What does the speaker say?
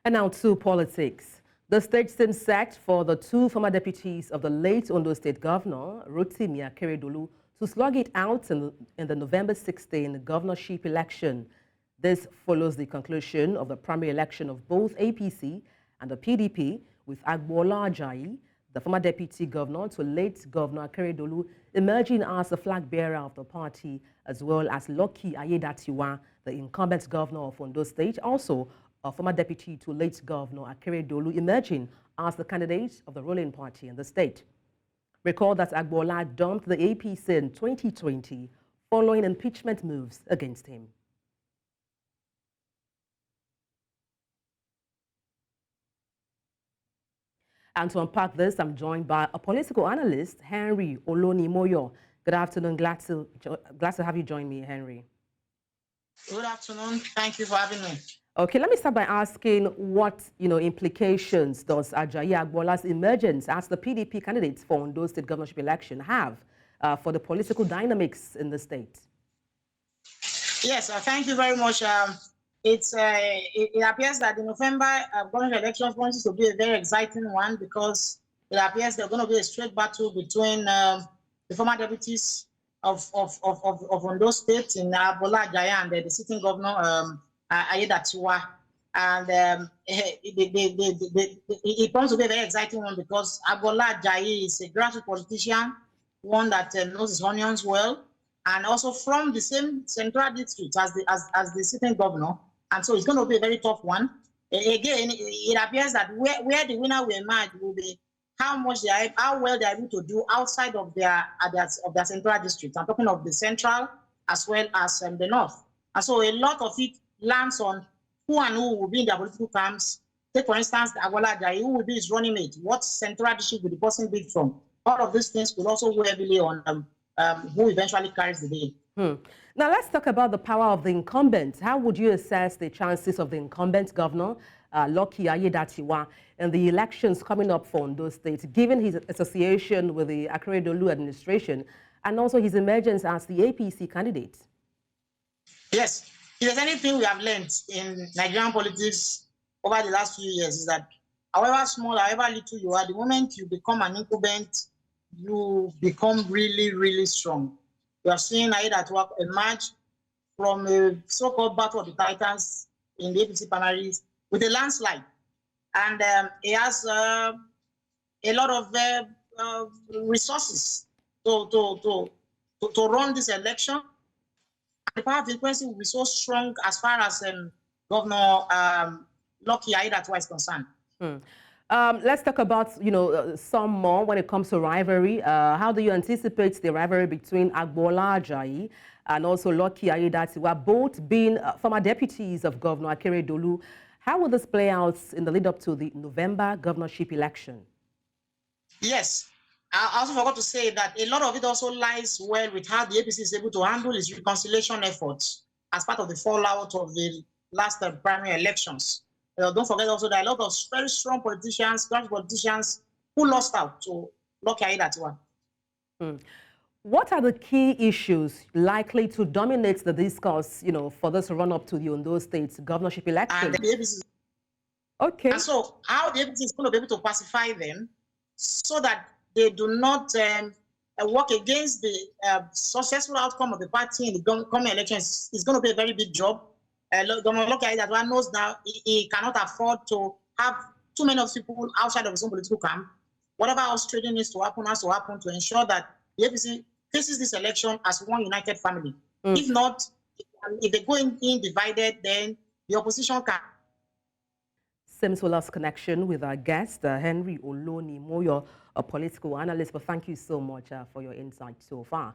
And now to politics. The state seems set for the two former deputies of the late Ondo State Governor, Rotimi Akeredolu, to slug it out in the November 16 governorship election. This follows the conclusion of the primary election of both APC and the PDP, with Agboola Ajayi, the former deputy governor to late Governor Akeredolu, emerging as the flag bearer of the party, as well as Lucky Aiyedatiwa, the incumbent governor of Ondo State, also a former deputy to late Governor Akeredolu, emerging as the candidate of the ruling party in the state. Recall that Agboola dumped the APC in 2020 following impeachment moves against him. And to unpack this, I'm joined by a political analyst, Henry Olonimoyo. Good afternoon. Glad to have you join me, Henry. Good afternoon. Thank you for having me. Okay, let me start by asking what implications does Ajayi Agboola's emergence as the PDP candidate for Ondo State governorship election have for the political dynamics in the state? Yes, thank you very much. It appears that the November governorship election is going to be a very exciting one, because it appears there's going to be a straight battle between the former deputies of Ondo State in Agboola Ajayi and the sitting governor Aiyedatiwa. And it comes to be a very exciting one, because Agboola Ajayi is a grassroots politician, one that knows his onions well, and also from the same central district as the sitting governor. And so it's going to be a very tough one. Again, it appears that where the winner will emerge will be how well they are able to do outside of their central district. I'm talking of the central as well as the north. And so a lot of it lands on who and who will be in their political camps. Take, for instance, Agboola Ajayi, who will be his running mate? What central district will the person be from? All of these things will also weigh heavily on who eventually carries the day. Now, let's talk about the power of the incumbent. How would you assess the chances of the incumbent governor, Lucky Aiyedatiwa, in the elections coming up for Ondo State, given his association with the Akeredolu administration and also his emergence as the APC candidate? Yes. If there's anything we have learned in Nigerian politics over the last few years, is that however small, however little you are, the moment you become an incumbent, you become really, really strong. We have seen Aiyedatiwa emerge from a so-called battle of the titans in the APC primaries with a landslide. And he has a lot of resources to run this election. The power of influence will be so strong as far as Governor Lucky Aiyedatiwa is concerned. Let's talk about, some more when it comes to rivalry. How do you anticipate the rivalry between Agboola Ajayi and also Lucky Aiyedatiwa, both being former deputies of Governor Akeredolu? How will this play out in the lead up to the November governorship election? Yes. I also forgot to say that a lot of it also lies well with how the APC is able to handle its reconciliation efforts as part of the fallout of the last primary elections. Don't forget also that a lot of very strong politicians, who lost out to Lucky Aiyedatiwa. What are the key issues likely to dominate the discourse, for this run-up to the Ondo State governorship election? And the APC. Okay. And so how the APC is going to be able to pacify them so that they do not work against the successful outcome of the party in the coming elections is going to be a very big job. Governor Lucky Aiyedatiwa knows now he cannot afford to have too many of people outside of his own political camp. Whatever else trading needs to happen has to happen to ensure that the APC faces this election as one united family. If not, if they go in divided, then the opposition can. Seems we lost connection with our guest, Henry Olonimoyo, a political analyst. But thank you so much for your insight so far.